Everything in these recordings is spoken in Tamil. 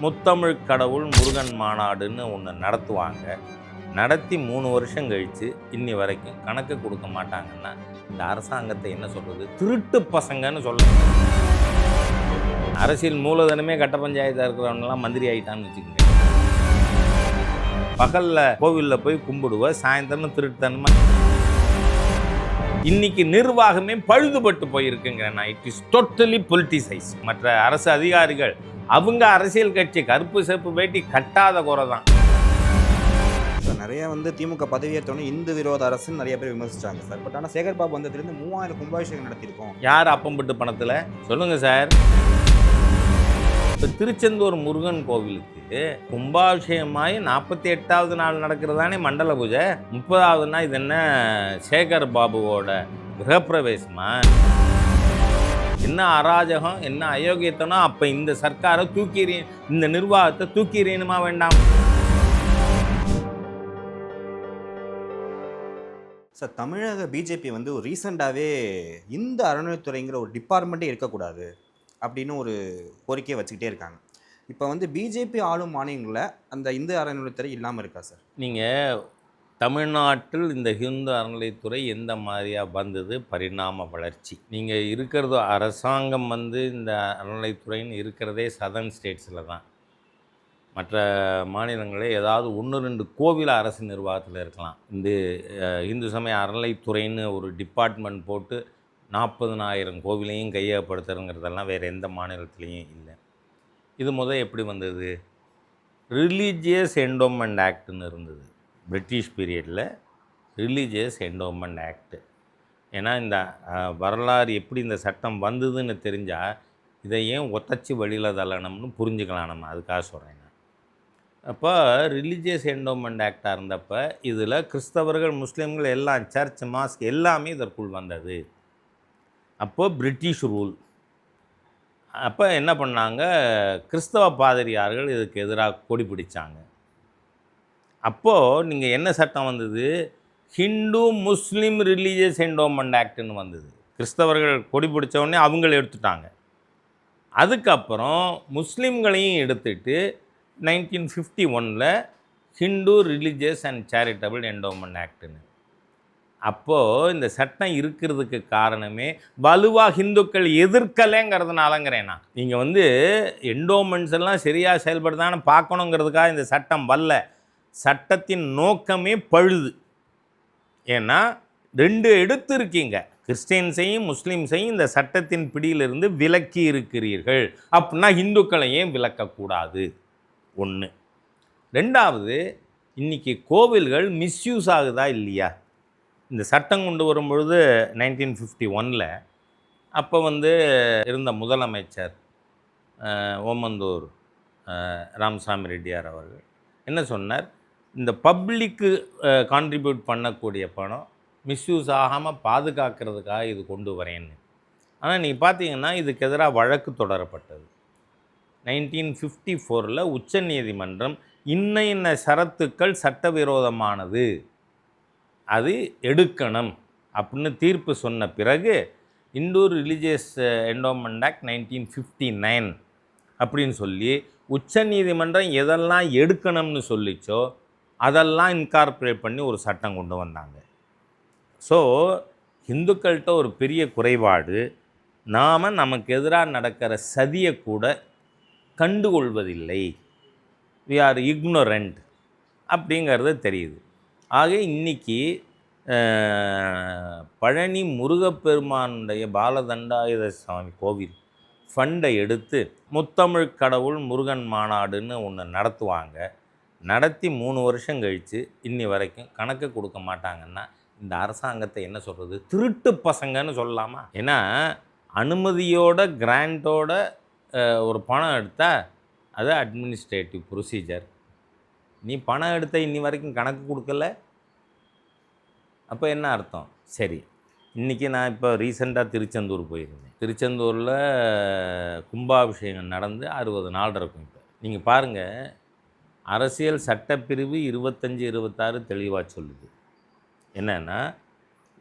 முத்தமிழ் கடவுள் முருகன் மாநாடுன்னு ஒன்று நடத்துவாங்க. நடத்தி 3 வருஷம் கழித்து இன்னி வரைக்கும் கணக்கு கொடுக்க மாட்டாங்கன்னா இந்த அரசாங்கத்தை என்ன சொல்கிறது? திருட்டு பசங்கன்னு சொல்லணும். அரசியல் மூலதனமே கட்ட பஞ்சாயத்தாக இருக்கிறவங்கலாம் மந்திரி ஆகிட்டான்னு வச்சுக்கோங்க. பகலில் கோவிலில் போய் கும்பிடுவ, சாயந்தரம் திருட்டுத்தனமாக. இன்னைக்கு நிர்வாகமே பழுதுபட்டு போயிருக்குங்கிறேன். It is totally politicise. மற்ற அரசு அதிகாரிகள் அவங்க அரசியல் கட்சி கருப்பு செப்பு வேட்டி கட்டாத குறை தான். நிறைய திமுக பதவியேற்றோன்னு இந்து விரோத அரசுன்னு நிறைய பேர் விமர்சிச்சாங்க சார். பட் ஆனால் சேகர் பாபு வந்ததுலேருந்து 3000 கும்பாபிஷேகம் நடத்தியிருக்கோம். யார் அப்பம்பட்டு பணத்தில் சொல்லுங்க சார். இப்போ திருச்செந்தூர் முருகன் கோவிலுக்கு கும்பாபிஷேகமாகி 48வது நாள் நடக்கிறதானே மண்டல பூஜை. 30வது நாள் இது என்ன சேகர் பாபுவோட கிரகப்பிரவேசமா? என்ன அராஜகம், என்ன அயோக்கியத்தனோ. அப்போ இந்த சர்க்காரை இந்த நிர்வாகத்தை தூக்கிறீனுமா வேண்டாம்? சார், தமிழக பிஜேபி ஒரு ரீசெண்டாகவே இந்த அறநிலைத்துறைங்கிற ஒரு டிபார்ட்மெண்ட்டே இருக்கக்கூடாது அப்படின்னு ஒரு கோரிக்கையை வச்சுக்கிட்டே இருக்காங்க. இப்போ பிஜேபி ஆளும் மாநிலங்களில் அந்த இந்து அறநிலைத்துறை இல்லாமல் இருக்கா சார்? நீங்கள் தமிழ்நாட்டில் இந்த ஹிந்து அறநிலைத்துறை எந்த மாதிரியாக வந்தது? பரிணாம வளர்ச்சி. நீங்கள் இருக்கிறதோ அரசாங்கம் இந்த அறநிலைத்துறைன்னு இருக்கிறதே சதர்ன் ஸ்டேட்ஸில் தான். மற்ற மாநிலங்களில் ஏதாவது 1-2 கோவில் அரசு நிர்வாகத்தில் இருக்கலாம். இந்த இந்து சமய அறநிலைத்துறைன்னு ஒரு டிபார்ட்மெண்ட் போட்டு 40,000 கோவிலையும் கையகப்படுத்துறங்கிறதெல்லாம் வேறு எந்த மாநிலத்துலேயும் இல்லை. இது எப்படி வந்தது? ரிலீஜியஸ் என்டோமெண்ட் ஆக்ட்னு இருந்தது பிரிட்டிஷ் பீரியடில். Religious endowment act. ஏன்னா இந்த வரலாறு எப்படி இந்த சட்டம் வந்ததுன்னு தெரிஞ்சால் இதை ஏன் ஒத்தச்சி வழியில் தள்ளணும்னு புரிஞ்சுக்கலாம் நம்ம. அதுக்காக சொல்கிறேன். அப்போ ரிலீஜியஸ் என்டோமெண்ட் ஆக்டாக இருந்தப்போ இதில் கிறிஸ்தவர்கள், முஸ்லீம்கள் எல்லாம், சர்ச், மாஸ்க் எல்லாமே இதற்குள் வந்தது. அப்போது பிரிட்டிஷ் ரூல். அப்போ என்ன பண்ணாங்க, கிறிஸ்தவ பாதிரியார்கள் இதுக்கு எதிராக கொடி பிடிச்சாங்க. அப்போது நீங்கள் என்ன சட்டம் வந்தது? ஹிந்து முஸ்லீம் ரிலீஜியஸ் என்டோமெண்ட் ஆக்ட்னு வந்தது. கிறிஸ்தவர்கள் கொடி பிடிச்ச உடனே அவங்கள எடுத்துட்டாங்க. அதுக்கப்புறம் முஸ்லீம்களையும் எடுத்துட்டு 1951 Hindu religious and charitable endowment ஆக்ட்னு. அப்போது இந்த சட்டம் இருக்கிறதுக்கு காரணமே வலுவாக ஹிந்துக்கள் எதிர்க்கலைங்கிறதுனாலங்கிறேன் நான். நீங்கள் என்டோமெண்ட்ஸ் எல்லாம் சரியாக செயல்படுதான்னு பார்க்கணுங்கிறதுக்காக இந்த சட்டம் வரல. சட்டத்தின் நோக்கமே பழுது. ஏன்னா 2 எடுத்திருக்கீங்க. கிறிஸ்டியன்ஸையும் முஸ்லீம்ஸையும் இந்த சட்டத்தின் பிடியிலிருந்து விலக்கி இருக்கிறீர்கள். அப்படின்னா ஹிந்துக்களையும் விலக்கக்கூடாது. 1. 2வது, இன்றைக்கி கோவில்கள் மிஸ்யூஸ் ஆகுதா இல்லையா? இந்த சட்டம் கொண்டு வரும்பொழுது 1951 அப்போ இருந்த முதலமைச்சர் ஓமந்தூர் ராமசாமி ரெட்டியார் அவர்கள் என்ன சொன்னார்? இந்த பப்ளிக்கு கான்ட்ரிபியூட் பண்ணக்கூடிய பணம் மிஸ்யூஸ் ஆகாமல் பாதுகாக்கிறதுக்காக இது கொண்டு வரேன்னு. ஆனால் நீங்கள் பார்த்தீங்கன்னா இதுக்கு எதிராக வழக்கு தொடரப்பட்டது. 1954 உச்சநீதிமன்றம் இன்ன ஷரத்துக்கள் சட்டவிரோதமானது, அது எடுக்கணும் அப்படின்னு தீர்ப்பு சொன்ன பிறகு இந்து ரிலீஜியஸ் என்டோமெண்ட் ஆக்ட் 1959 அப்படின்னு சொல்லி உச்சநீதிமன்றம் எதெல்லாம் எடுக்கணும்னு சொல்லிச்சோ அதெல்லாம் இன்கார்பரேட் பண்ணி ஒரு சட்டம் கொண்டு வந்தாங்க. ஸோ இந்துக்கள்கிட்ட ஒரு பெரிய குறைபாடு, நமக்கு எதிராக நடக்கிற சதியை கூட கண்டுகொள்வதில்லை. வி ஆர் இக்னோரண்ட் அப்படிங்கிறது தெரியுது. ஆக இன்றைக்கி பழனி முருகப்பெருமானுடைய பாலதண்டாயுத சுவாமி கோவில் ஃபண்டை எடுத்து முத்தமிழ் கடவுள் முருகன் மாநாடுன்னு ஒன்று நடத்துவாங்க. நடத்தி 3 வருஷம் கழித்து இன்னி வரைக்கும் கணக்கு கொடுக்க மாட்டாங்கன்னா இந்த அரசாங்கத்தை என்ன சொல்கிறது? திருட்டு பசங்கன்னு சொல்லலாமா? ஏன்னா அனுமதியோட கிராண்டோட ஒரு பணம் எடுத்தால் அது அட்மினிஸ்ட்ரேட்டிவ் ப்ரொசீஜர். நீ பணம் எடுத்த இன்னி வரைக்கும் கணக்கு கொடுக்கல, அப்போ என்ன அர்த்தம்? சரி, இன்றைக்கி நான் இப்போ ரீசெண்டாக திருச்செந்தூர் போயிருந்தேன். திருச்செந்தூரில் கும்பாபிஷேகம் நடந்து 60 நாள் இருக்கும். இப்போ நீங்கள் பாருங்கள், அரசியல் சட்டப்பிரிவு 25-26 தெளிவாக சொல்லுது. என்னென்னா,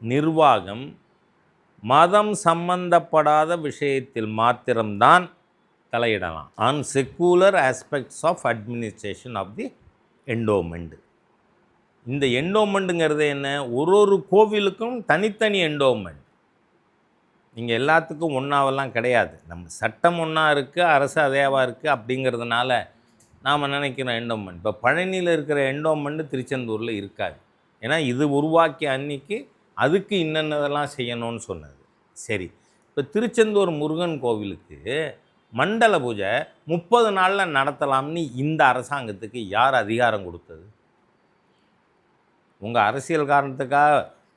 நிர்வாகம் மதம் சம்பந்தப்படாத விஷயத்தில் மாத்திரம்தான் தலையிடலாம் on secular aspects of administration of the endowment. இந்த என்டோமெண்ட்டுங்கிறது என்ன, ஒரு கோவிலுக்கும் தனித்தனி என்டோமெண்ட். நீங்கள் எல்லாத்துக்கும் ஒன்றாவெல்லாம் கிடையாது. நம்ம சட்டம் ஒன்றா இருக்குது, அரசு அதேவாக இருக்குது. அப்படிங்கிறதுனால நாம் நினைக்கிறோம் என்டோமெண்ட். இப்போ பழனியில் இருக்கிற என்டோமெண்ட்டு திருச்செந்தூரில் இருக்காது. ஏன்னா இது உருவாக்கிய அன்னைக்கு அதுக்கு இன்னென்னதெல்லாம் செய்யணும்னு சொன்னது. சரி, இப்போ திருச்செந்தூர் முருகன் கோவிலுக்கு மண்டல பூஜை 30 நாளில் நடத்தலாம்னு இந்த அரசாங்கத்துக்கு யார் அதிகாரம் கொடுத்தது? உங்கள் அரசியல் காரணத்துக்காக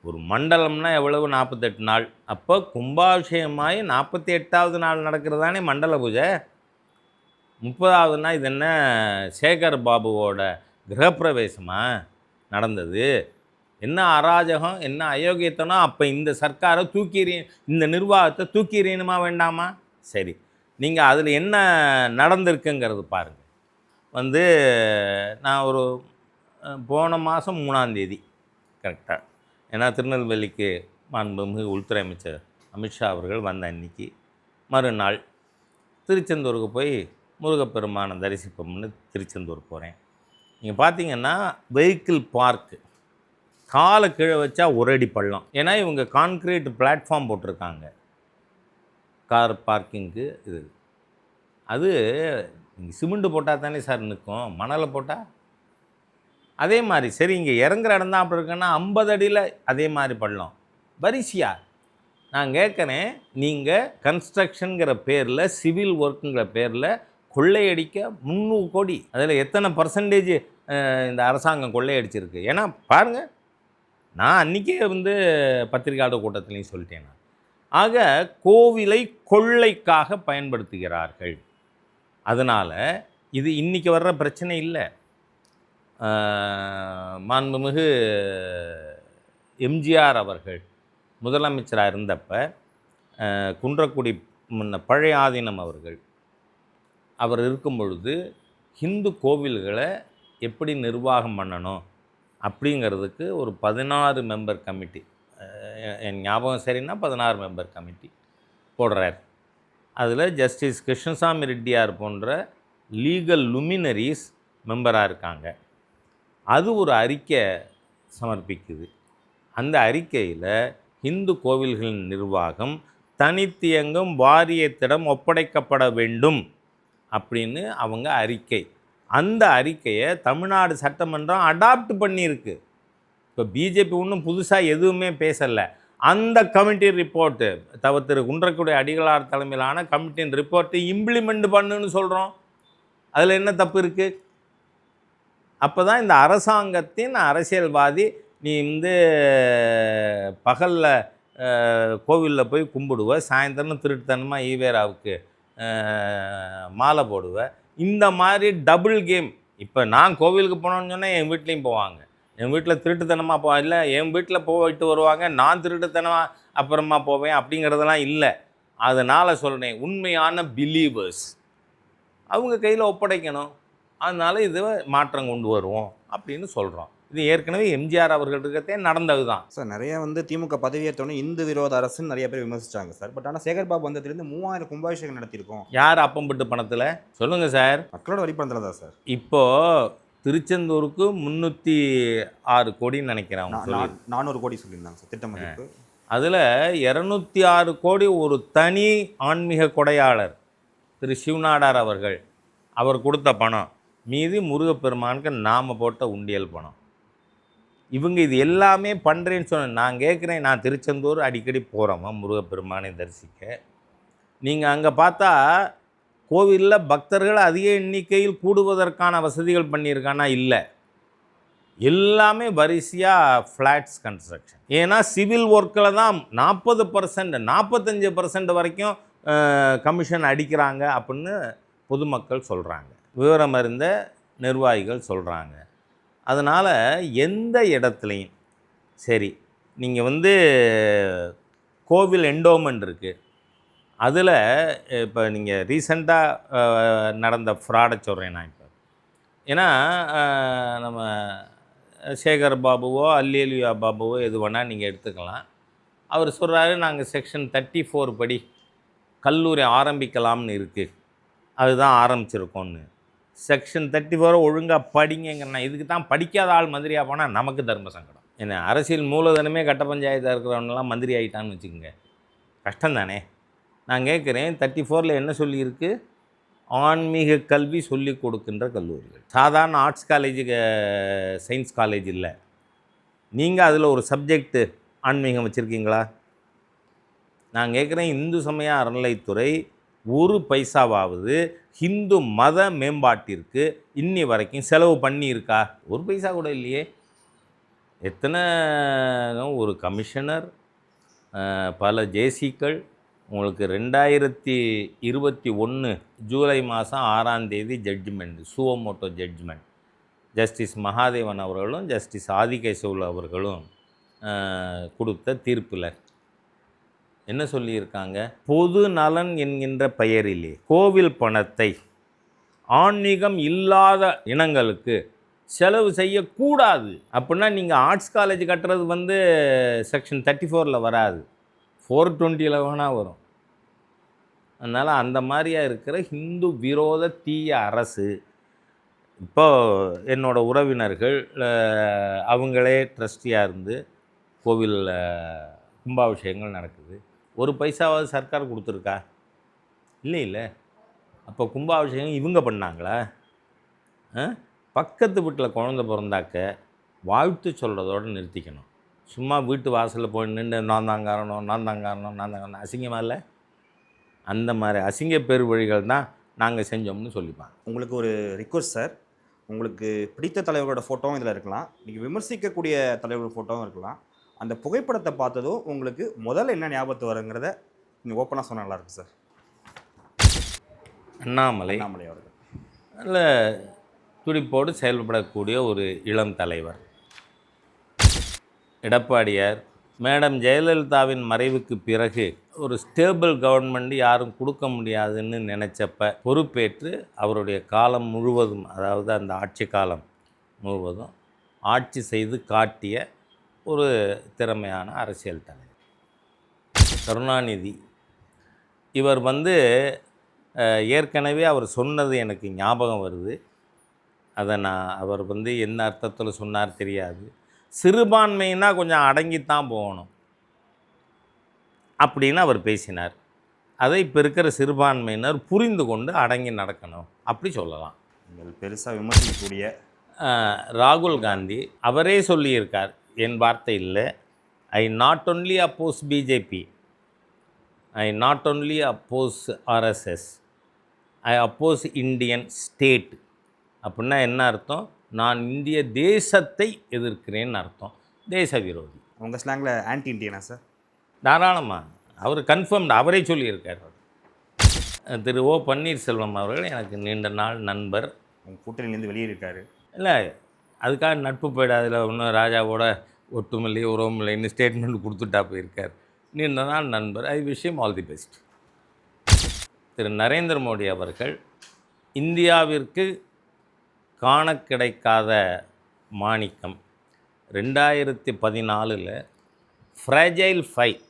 ஒரு மண்டலம்னா எவ்வளவு, 48 நாள். அப்போ கும்பாபிஷேகமாகி 48வது நாள் நடக்கிறதானே மண்டல பூஜை. 30வது நாள் இது என்ன சேகர் பாபுவோட கிரகப்பிரவேசமா நடந்தது? என்ன அராஜகம், என்ன அயோக்கியத்தனம். அப்போ இந்த சர்க்காரை இந்த நிர்வாகத்தை தூக்கிறியணுமா வேண்டாமா? சரி, நீங்கள் அதில் என்ன நடந்திருக்குங்கிறது பாருங்கள். நான் ஒரு போன மாதம் 3ஆம் தேதி கரெக்டாக, ஏன்னா திருநெல்வேலிக்கு மாண்புமிகு உள்துறை அமைச்சர் அமித்ஷா அவர்கள் வந்த அன்னைக்கு மறுநாள் திருச்செந்தூருக்கு போய் முருகப்பெருமானை தரிசிப்போம்னு திருச்செந்தூர் போகிறேன். நீங்கள் பார்த்தீங்கன்னா வெஹிக்கிள் பார்க்கு காலை கீழே வச்சா ஒரு அடி பள்ளம். ஏன்னா இவங்க கான்க்ரீட் பிளாட்ஃபார்ம் போட்டிருக்காங்க கார் பார்க்கிங்க்கு. அது நீங்கள் சிமெண்ட்டு போட்டால் தானே சார் நிற்கும், மணலை போட்டால் அதே மாதிரி. சரி, இங்கே இறங்குற இடம் தான் அப்படி இருக்குன்னா 50 அடியில் அதே மாதிரி பள்ளம் வரிசையா. நான் கேட்குறேன், நீங்கள் கன்ஸ்ட்ரக்ஷனுங்கிற பேரில், சிவில் ஒர்க்குங்கிற பேரில் கொள்ளையடிக்க 300 கோடி, அதில் எத்தனை பர்சன்டேஜ் இந்த அரசாங்கம் கொள்ளையடிச்சிருக்கு? ஏன்னா பாருங்கள், நான் அன்றைக்கே பத்திரிகையாளர் கூட்டத்திலையும் சொல்லிட்டேன். ஆக கோவிலை கொள்ளைக்காக பயன்படுத்துகிறார்கள். அதனால் இது இன்றைக்கி வர்ற பிரச்சனை இல்லை. மாண்புமிகு எம்ஜிஆர் அவர்கள் முதலமைச்சராக இருந்தப்போ குன்றக்குடி பழைய ஆதீனம் அவர் இருக்கும் பொழுது ஹிந்து கோவில்களை எப்படி நிர்வாகம் பண்ணணும் அப்படிங்கிறதுக்கு ஒரு 16 மெம்பர் கமிட்டி, என் ஞாபகம் சரின்னா 16 மெம்பர் கமிட்டி போடுறார். அதில் ஜஸ்டிஸ் கிருஷ்ணசாமி ரெட்டியார் போன்ற லீகல் லுமினரிஸ் மெம்பராக இருக்காங்க. அது ஒரு அறிக்கை சமர்ப்பிக்குது. அந்த அறிக்கையில் இந்து கோவில்களின் நிர்வாகம் தனித்தியங்கும் வாரியத்திடம் ஒப்படைக்கப்பட வேண்டும் அப்படின்னு அவங்க அறிக்கை. அந்த அறிக்கையை தமிழ்நாடு சட்டமன்றம் அடாப்ட் பண்ணியிருக்கு. இப்போ பிஜேபி ஒன்றும் புதுசாக எதுவுமே பேசலை. அந்த கமிட்டி ரிப்போர்ட்டு திரு குன்றக்குடி அடிகளார் தலைமையிலான கமிட்டியின் ரிப்போர்ட்டை இம்ப்ளிமெண்ட் பண்ணுன்னு சொல்கிறோம். அதில் என்ன தப்பு இருக்குது? அப்போ தான் இந்த அரசாங்கத்தின் அரசியல்வாதி, நீ பகலில் கோவிலில் போய் கும்பிடுவ, சாயந்தரம் திருட்டுத்தனமாக ஈவேராவுக்கு மாலை போடுவ, இந்த மாதிரி டபுள் கேம். இப்போ நான் கோவிலுக்கு போனோன்னு சொன்னால் என் வீட்லேயும் போவாங்க, என் வீட்டில் திருட்டுத்தனமாக போவேன், இல்லை என் வீட்டில் போயிட்டு வருவாங்க, நான் திருட்டுத்தனமாக அப்புறமா போவேன் அப்படிங்கிறதெல்லாம் இல்லை. அதனால் சொல்கிறேன், உண்மையான பிலீவர்ஸ் அவங்க கையில் ஒப்படைக்கணும். அதனால் இது மாற்றம் கொண்டு வருவோம் அப்படின்னு சொல்கிறோம். இது ஏற்கனவே எம்ஜிஆர் அவர்களுக்கே நடந்தது தான் சார். நிறைய திமுக பதவியேற்றோன்னே இந்து விரோத அரசுன்னு நிறைய பேர் விமர்சித்தாங்க சார். பட் ஆனால் சேகர்பாபு வந்ததுலேருந்து 3000 கும்பாபிஷேகம் நடத்தியிருக்கோம். யார் அப்பம்பட்டு பணத்தில் சொல்லுங்கள் சார்? மக்களோட வரிப்பணத்தில் தான் சார். இப்போது திருச்செந்தூருக்கு 306 கோடின்னு நினைக்கிறேன், 400 கோடி சொல்லியிருந்தாங்க சார் திட்ட மதிப்பு. அதில் 206 கோடி ஒரு தனி ஆன்மீக கொடையாளர் திரு சிவநாடார் அவர் கொடுத்த பணம். மீதி முருகப்பெருமானுக்கு நாம் போட்ட உண்டியல் பணம். இவங்க இது எல்லாமே பண்ணுறேன்னு சொன்ன. நான் கேட்குறேன், நான் திருச்செந்தூர் அடிக்கடி போகிறோமா முருகப்பெருமானை தரிசிக்க. நீங்கள் அங்கே பார்த்தா கோவிலில் பக்தர்கள் அதிக எண்ணிக்கையில் கூடுவதற்கான வசதிகள் பண்ணியிருக்கானா? இல்லை, எல்லாமே வரிசையாக ஃப்ளாட்ஸ் கன்ஸ்ட்ரக்ஷன். ஏன்னா சிவில் ஒர்க்கில் தான் 40% 45% வரைக்கும் கமிஷன் அடிக்கிறாங்க அப்படின்னு பொதுமக்கள் சொல்கிறாங்க, விவரம் அறிந்த நிர்வாகிகள் சொல்கிறாங்க. அதனால் எந்த இடத்துலையும் சரி, நீங்கள் கோவில் என்டோமெண்ட் இருக்குது, அதில் இப்போ நீங்கள் ரீசெண்டாக நடந்த ஃப்ராடை சொல்கிறேன் நான் இப்போ. ஏன்னா நம்ம சேகர் பாபுவோ அல்லேலியா பாபுவோ எது வேணால் நீங்கள் எடுத்துக்கலாம். அவர் சொல்கிறாரு, நாங்கள் செக்ஷன் 34 படி கல்லூரி ஆரம்பிக்கலாம்னு இருக்குது அதுதான் ஆரம்பிச்சிருக்கோன்னு. செக்ஷன் 34 ஒழுங்காக படிங்கங்கிறேன். இதுக்கு தான் படிக்காத ஆள் மந்திரியாக போனால் நமக்கு தர்ம சங்கடம். என்ன அரசியல் மூலதனமே கட்ட பஞ்சாயத்தாக இருக்கிறவனெல்லாம் மந்திரி ஆகிட்டான்னு வச்சுக்கோங்க, கஷ்டம் தானே. நான் கேட்குறேன், 34 என்ன சொல்லியிருக்கு? ஆன்மீக கல்வி சொல்லி கொடுக்கின்ற கல்லூரிகள். சாதாரண ஆர்ட்ஸ் காலேஜு, சயின்ஸ் காலேஜ் இல்லை. நீங்கள் அதில் ஒரு சப்ஜெக்டு ஆன்மீகம் வச்சுருக்கீங்களா? நான் கேட்குறேன், இந்து சமய அறநிலைத்துறை ஒரு பைசாவாவது ஹிந்து மத மேம்பாட்டிற்கு இன்னி வரைக்கும் செலவு பண்ணியிருக்கா? ஒரு பைசா கூட இல்லையே. எத்தனை ஒரு கமிஷனர், பல ஜேசிக்கள். உங்களுக்கு 2021 ஜூலை மாதம் 6ஆம் தேதி judgment, suo motu judgment. Justice Mahadevan அவர்களும் ஜஸ்டிஸ் ஆதிகேசவுல் அவர்களும் கொடுத்த தீர்ப்பில் என்ன சொல்லியிருக்காங்க? பொது நலன் என்கின்ற பெயரிலே கோவில் பணத்தை ஆன்மீகம் இல்லாத இனங்களுக்கு செலவு செய்யக்கூடாது. அப்படின்னா நீங்கள் ஆர்ட்ஸ் காலேஜ் கட்டுறது செக்ஷன் 34 வராது, 420 வேணால் வரும். அதனால் அந்த மாதிரியாக இருக்கிற ஹிந்து விரோத தீய அரசு. இப்போ என்னோடய உறவினர்கள் அவங்களே ட்ரஸ்டியாக இருந்து கோவிலில் கும்பாபிஷேகங்கள் நடக்குது. ஒரு பைசாவாவது சர்க்கார் கொடுத்துருக்கா? இல்லை. அப்போ கும்பாபிஷேகம் இவங்க பண்ணாங்களா? பக்கத்து வீட்டில் குழந்த பிறந்தாக்க வாழ்த்து சொல்கிறதோடு நிறுத்திக்கணும். சும்மா வீட்டு வாசலில் போய் நின்று நான் தான் காரணம் அசிங்கமாக இல்லை? அந்த மாதிரி அசிங்க பெரு வழிகள் தான் நாங்கள் செஞ்சோம்னு சொல்லிப்பாங்க. உங்களுக்கு ஒரு ரிக்வஸ்ட் சார், உங்களுக்கு பிடித்த தலைவரோட ஃபோட்டோவும் இதில் இருக்கலாம், நீங்கள் விமர்சிக்கக்கூடிய தலைவரோட ஃபோட்டோவும் இருக்கலாம். அந்த புகைப்படத்தை பார்த்ததும் உங்களுக்கு முதல்ல என்ன ஞாபகத்து வருங்கிறத நீங்கள் ஓப்பனாக சொன்னால் நல்லாயிருக்கும் சார். அண்ணாமலை அவர்கள் நல்ல துடிப்போடு செயல்படக்கூடிய ஒரு இளம் தலைவர். எடப்பாடியார், மேடம் ஜெயலலிதாவின் மறைவுக்கு பிறகு ஒரு ஸ்டேபிள் கவர்மெண்ட் யாரும் கொடுக்க முடியாதுன்னு நினச்சப்ப பொறுப்பேற்று அவருடைய காலம் முழுவதும், அதாவது அந்த ஆட்சி காலம் முழுவதும் ஆட்சி செய்து காட்டிய ஒரு திறமையான அரசியல் தலைவர். கருணாநிதி இவர் ஏற்கனவே அவர் சொன்னது எனக்கு ஞாபகம் வருது. அதை அவர் என்ன அர்த்தத்தில் சொன்னார் தெரியாது. சிறுபான்மைன்னா கொஞ்சம் அடங்கித்தான் போகணும் அப்படின்னு அவர் பேசினார். அதை இப்போ இருக்கிற சிறுபான்மையினர் புரிந்து கொண்டு அடங்கி நடக்கணும் அப்படி சொல்லலாம். நீங்கள் பெருசாக விமர்சிக்கக்கூடிய ராகுல் காந்தி அவரே சொல்லியிருக்கார், என் வார்த்தை இல்லை, I not only oppose BJP, I not only oppose RSS, I oppose Indian state. அப்படின்னா என்ன அர்த்தம்? நான் இந்திய தேசத்தை எதிர்க்கிறேன்னு அர்த்தம். தேச விரோதி. உங்கள் ஸ்லாங்கில் ஆன்டி இண்டியனா சார்? தாராளமாக. அவர் கன்ஃபார்ம்டு, அவரே சொல்லியிருக்கார். திரு ஓ பன்னீர்செல்வம் அவர்கள் எனக்கு நீண்ட நாள் நண்பர். உங்கள் கூட்டணியிலேருந்து வெளியேறிருக்காரு. இல்லை, அதுக்காக நட்பு போய்டாதில் இன்னும் ராஜாவோட ஒட்டுமில்லை உறவுமில்லைன்னு ஸ்டேட்மெண்ட் கொடுத்துட்டா போயிருக்கார். நீண்ட நாள் நண்பர். I wish him all the best. திரு நரேந்திர மோடி அவர்கள் இந்தியாவிற்கு காண கிடைக்காத மாணிக்கம் 2014 ஃப்ராஜைல் 5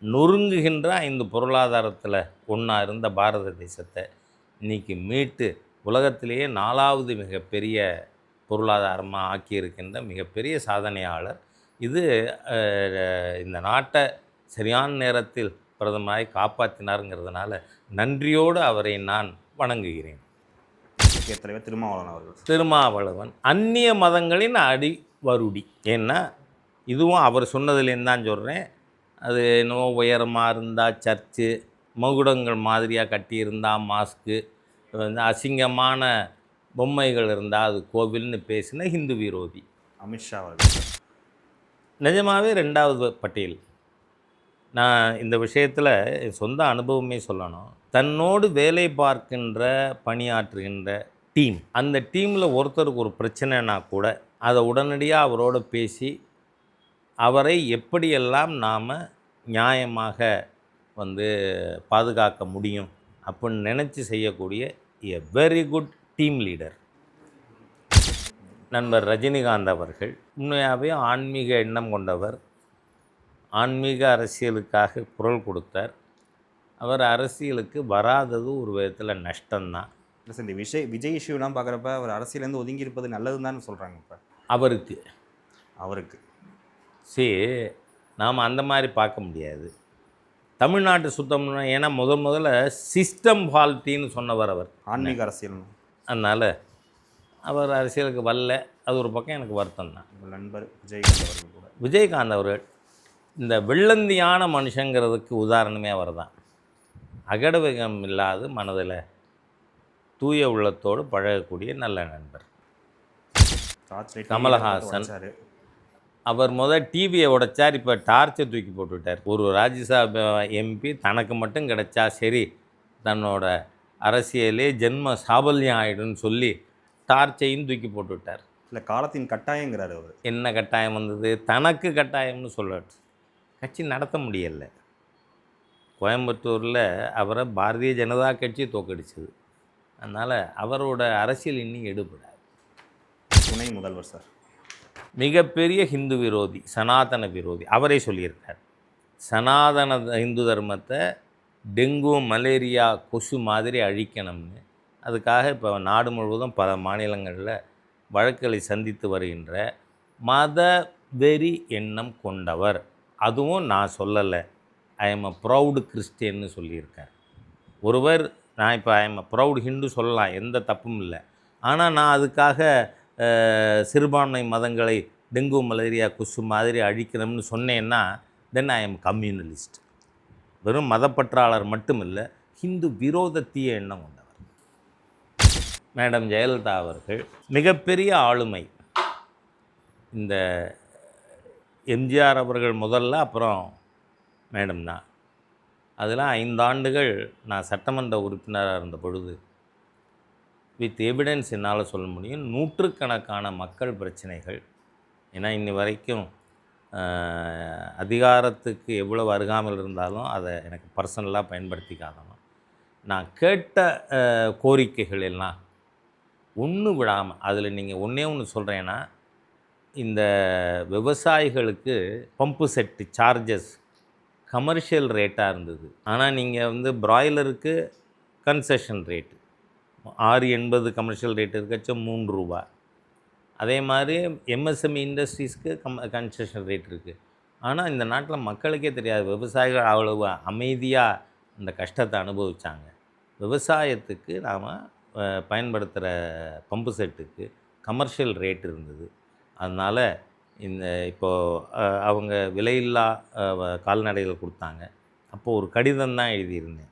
நொறுங்குகின்ற 5 பொருளாதாரத்தில் ஒன்றா இருந்த பாரத தேசத்தை இன்றைக்கி மீட்டு உலகத்திலேயே 4வது மிகப்பெரிய பொருளாதாரமாக ஆக்கியிருக்கின்ற மிகப்பெரிய சாதனையாளர். இது இந்த நாட்டை சரியான நேரத்தில் பிரதமராய் காப்பாற்றினாருங்கிறதுனால நன்றியோடு அவரை நான் வணங்குகிறேன். தலைவர் திருமாவளவன் அவர்கள். திருமாவளவன் அந்நிய மதங்களின் அடிவருடி. ஏன்னா இதுவும் அவர் சொன்னதுலேருந்து தான் சொல்கிறேன். அது என்னவோ உயரமாக இருந்தால் சர்ச்சு, மகுடங்கள் மாதிரியாக கட்டியிருந்தால் மாஸ்க்கு, அசிங்கமான பொம்மைகள் இருந்தால் அது கோவில்னு பேசின ஹிந்து விரோதி. அமித்ஷா அவர்கள் நிஜமாகவே 2வது பட்டியல். நான் இந்த விஷயத்தில் சொந்த அனுபவமே சொல்லணும். தன்னோடு வேலை பார்க்கின்ற பணியாற்றுகின்ற டீம், அந்த டீமில் ஒருத்தருக்கு ஒரு பிரச்சனைனா கூட அதை உடனடியாக அவரோட பேசி அவரை எப்படியெல்லாம் நாம் நியாயமாக பாதுகாக்க முடியும் அப்படின்னு நினச்சி செய்யக்கூடிய a very good team leader. நண்பர் ரஜினிகாந்த் அவர்கள் உண்மையாகவே ஆன்மீக எண்ணம் கொண்டவர். ஆன்மீக அரசியலுக்காக குரல் கொடுத்தார். அவர் அரசியலுக்கு வராதது ஒரு விதத்தில் நஷ்டம்தான். இல்லை சார், இந்த விஜய் இஷ்யூலாம் பார்க்குறப்ப அவர் அரசியலேருந்து ஒதுங்கி இருப்பது நல்லதுன்னு தான் சொல்கிறாங்க இப்போ அவருக்கு அவருக்கு. சரி, நாம் அந்த மாதிரி பார்க்க முடியாது. தமிழ்நாட்டு சுத்தம்னா ஏன்னா முதல்ல சிஸ்டம் ஃபால்ட்டின்னு சொன்னவர் அவர், ஆன்மீக அரசியல். அதனால் அவர் அரசியலுக்கு வரல. அது ஒரு பக்கம் எனக்கு வருத்தம் தான். உங்கள் நண்பர் விஜயகாந்த் அவர்கள் கூட. விஜயகாந்த் அவர்கள் இந்த வெள்ளந்தியான மனுஷங்கிறதுக்கு உதாரணமே அவர் தான். அகடவிகம் இல்லாத மனதில் தூய உள்ளத்தோடு பழகக்கூடிய நல்ல நண்பர். கமலஹாசன் அவர் டிவியை உடைச்சார், இப்போ டார்ச்சை தூக்கி போட்டுவிட்டார். ஒரு ராஜ்யசபா எம்பி தனக்கு மட்டும் கிடைச்சா சரி, தன்னோட அரசியலே ஜென்ம சாபல்யம் ஆகிடும்னு சொல்லி டார்ச்சையும் தூக்கி போட்டுவிட்டார். இல்லை, காலத்தின் கட்டாயங்கிறார் அவர். என்ன கட்டாயம் வந்தது? தனக்கு கட்டாயம்னு சொல்லட்டு கட்சி நடத்த முடியலை. கோயம்புத்தூரில் அவரை பாரதிய ஜனதா கட்சி தோக்கடிச்சது. அதனால் அவரோட அரசியல் இன்னும் எடுபடாது. துணை முதல்வர் சார் மிகப்பெரிய ஹிந்து விரோதி, சனாதன விரோதி. அவரே சொல்லியிருக்கார், சனாதன இந்து தர்மத்தை டெங்கு மலேரியா கொசு மாதிரி அழிக்கணும்னு. அதுக்காக இப்போ நாடு முழுவதும் பல மாநிலங்களில் வழக்குகளை சந்தித்து வருகின்ற மத வெறி எண்ணம் கொண்டவர். அதுவும் நான் சொல்லலை, ஐ எம் அ ப்ரௌடு கிறிஸ்டியன்னு சொல்லியிருக்கேன். ஒருவர் நான் இப்போ I am a proud Hindu சொல்லலாம், எந்த தப்பும் இல்லை. ஆனால் நான் அதுக்காக சிறுபான்மை மதங்களை டெங்கு மலேரியா கொசு மாதிரி அழிக்கணும்னு சொன்னேன்னா தென் ஐ எம் கம்யூனலிஸ்ட். வெறும் மதப்பற்றாளர் மட்டும் இல்லை, ஹிந்து விரோத தீய எண்ணம் கொண்டவர். மேடம் ஜெயலலிதா அவர்கள் மிகப்பெரிய ஆளுமை. இந்த எம்ஜிஆர் அவர்கள் முதல்ல, அப்புறம் மேடம் தான். அதெல்லாம் 5 ஆண்டுகள் நான் சட்டமன்ற உறுப்பினராக இருந்த பொழுது வித் எவிடன்ஸ் என்னால் சொல்ல முடியும். நூற்றுக்கணக்கான மக்கள் பிரச்சனைகள், ஏன்னா இன்னி வரைக்கும் அதிகாரத்துக்கு எவ்வளவு அருகாமல் இருந்தாலும் அதை எனக்கு பர்சனலாக பயன்படுத்திக்காதவன், நான் கேட்ட கோரிக்கைகள் எல்லாம் ஒன்று விடாமல், அதில் நீங்கள் ஒன்று சொல்கிறேன்னா, இந்த விவசாயிகளுக்கு பம்பு செட்டு சார்ஜஸ் கமர்ஷியல் ரேட்டாக இருந்தது. ஆனால் நீங்கள் பிராய்லருக்கு கன்செஷன் ரேட்டு 6.80 கமர்ஷியல் ரேட் இருக்கச்சம் 3 ரூபா. அதே மாதிரி எம்எஸ்எம்இ இண்டஸ்ட்ரீஸ்க்கு கன்செஷன் ரேட் இருக்குது. ஆனால் இந்த நாட்டில் மக்களுக்கே தெரியாது, விவசாயிகள் அவ்வளவு அமைதியாக அந்த கஷ்டத்தை அனுபவித்தாங்க. விவசாயத்துக்கு நாம் பயன்படுத்துகிற பம்பு செட்டுக்கு கமர்ஷியல் ரேட் இருந்தது. அதனால் இப்போது அவங்க விலையில்லா கால்நடைகள் கொடுத்தாங்க. அப்போது ஒரு கடிதம் தான் எழுதியிருந்தேன்,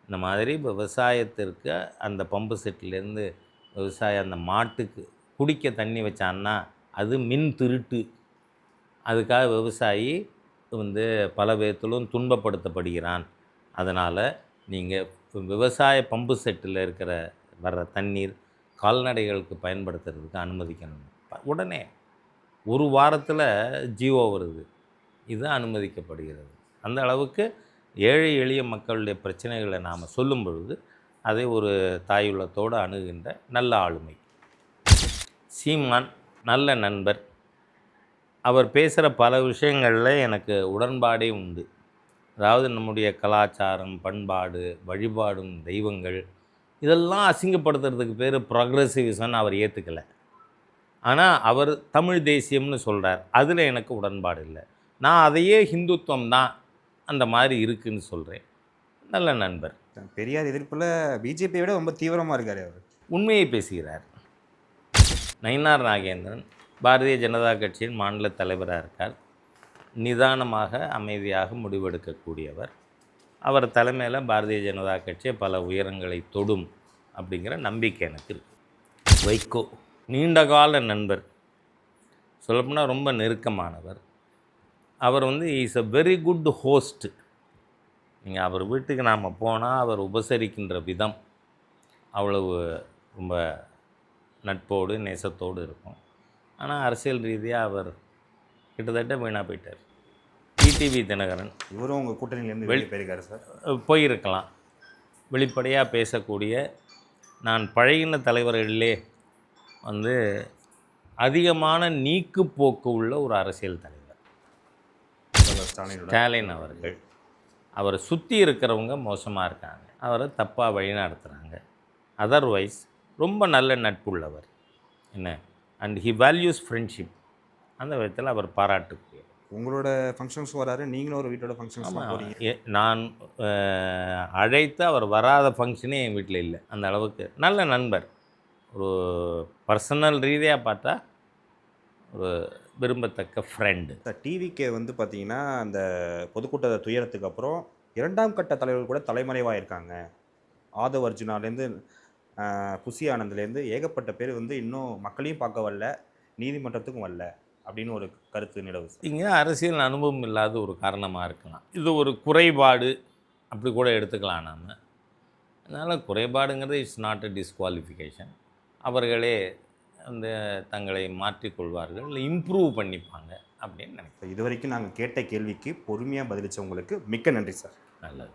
இந்த மாதிரி விவசாயத்திற்கு அந்த பம்பு செட்டிலேருந்து விவசாயம் அந்த மாட்டுக்கு குடிக்க தண்ணி வச்சான்னா அது மின் திருட்டு. அதுக்காக விவசாயி பல விதத்திலும் துன்பப்படுத்தப்படுகிறான். அதனால் நீங்கள் விவசாய பம்பு செட்டில் வர்ற தண்ணீர் கால்நடைகளுக்கு பயன்படுத்துறதுக்கு அனுமதிக்கணும். உடனே ஒரு வாரத்தில் ஜியோ வருது, இது அனுமதிக்கப்படுகிறது. அந்த அளவுக்கு ஏழை எளிய மக்களுடைய பிரச்சனைகளை நாம் சொல்லும் பொழுது அதை ஒரு தாயுள்ளத்தோடு அணுகின்ற நல்ல ஆளுமை. சீமான் நல்ல நண்பர். அவர் பேசுகிற பல விஷயங்களில் எனக்கு உடன்பாடே உண்டு. அதாவது நம்முடைய கலாச்சாரம், பண்பாடு, வழிபாடும் தெய்வங்கள் இதெல்லாம் அசிங்கப்படுத்துறதுக்கு பேர் ப்ரோக்ரெசிவிசம்னு அவர் ஏற்றுக்கலை. ஆனால் அவர் தமிழ் தேசியம்னு சொல்கிறார், அதில் எனக்கு உடன்பாடு இல்லை. நான் அதையே ஹிந்துத்துவம் தான் அந்த மாதிரி இருக்குதுன்னு சொல்கிறேன். நல்ல நண்பர். பெரியார் எதிர்ப்பில் பிஜேபியை விட ரொம்ப தீவிரமாக இருக்கார் அவர். உண்மையை பேசுகிறார். நயினார் நாகேந்திரன் பாரதிய ஜனதா கட்சியின் மாநில தலைவராக இருக்கார். நிதானமாக அமைதியாக முடிவெடுக்கக்கூடியவர். அவர் தலைமையில் பாரதிய ஜனதா கட்சி பல உயரங்களை தொடும் அப்படிங்கிற நம்பிக்கை எனக்கு இருக்குது. வைகோ நீண்டகால நண்பர், சொல்லப்போனால் ரொம்ப நெருக்கமானவர். அவர் is a very good host. நீங்கள் அவர் வீட்டுக்கு நாம் போனால் அவர் உபசரிக்கின்ற விதம் அவ்வளவு ரொம்ப நட்போடு நேசத்தோடு இருக்கும். ஆனால் அரசியல் ரீதியாக அவர் கிட்டத்தட்ட வீணாக போயிட்டார். டிடிவி தினகரன் இவரும் உங்கள் கூட்டணியிலேருந்து வெளியே போயிருக்காரு சார். போயிருக்கலாம். வெளிப்படையாக பேசக்கூடிய, நான் பழகின தலைவர்களிலே அதிகமான நீக்குப்போக்கு உள்ள ஒரு அரசியல் தலைவர் ஸ்டாலின் அவர்கள். அவரை சுற்றி இருக்கிறவங்க மோசமாக இருக்காங்க, அவரை தப்பாக வழி நடத்துகிறாங்க. அதர்வைஸ் ரொம்ப நல்ல நட்புள்ளவர் என்ன, அண்ட் ஹி வேல்யூஸ் ஃப்ரெண்ட்ஷிப். அந்த விதத்தில் அவர் பாராட்டுக்குரியவர். உங்களோட ஃபங்க்ஷன்ஸ் வராரு, நீங்களும் ஒரு வீட்டோட ஃபங்க்ஷன்ஸ் போகிறீங்க. நான் அழைத்து அவர் வராத ஃபங்க்ஷனே என் வீட்டில் இல்லை. அந்த அளவுக்கு நல்ல நண்பர். ஒரு பர்சனல் ரீதியாக பார்த்தா ஒரு விரும்பத்தக்க ஃப்ரெண்டு. டிவிக்கே வந்து பார்த்தீங்கன்னா அந்த பொதுக்கூட்ட துயரத்துக்கு அப்புறம் 2ஆம் கட்ட தலைவர்கள் கூட தலைமறைவாக இருக்காங்க. ஆதவ் அர்ஜுனாலேருந்து புசி ஆனந்த்லேருந்து ஏகப்பட்ட பேர் வந்து இன்னும் மக்களையும் பார்க்க வரல, நீதிமன்றத்துக்கும் வரல அப்படின்னு ஒரு கருத்து நிலவு. இங்கே அரசியல் அனுபவம் இல்லாத ஒரு காரணமாக இருக்கலாம். இது ஒரு குறைபாடு அப்படி கூட எடுத்துக்கலாம் நாம். அதனால் குறைபாடுங்கிறது இட்ஸ் நாட் அ டிஸ்குவாலிஃபிகேஷன். அவர்களே அந்த தங்களை மாற்றிக்கொள்வார்கள், இல்லை இம்ப்ரூவ் பண்ணிப்பாங்க அப்படின்னு நினைக்கிறேன். இது வரைக்கும் நாங்கள் கேட்ட கேள்விக்கு பொறுமையாக பதிலளித்தவங்களுக்கு மிக்க நன்றி சார். நல்லது.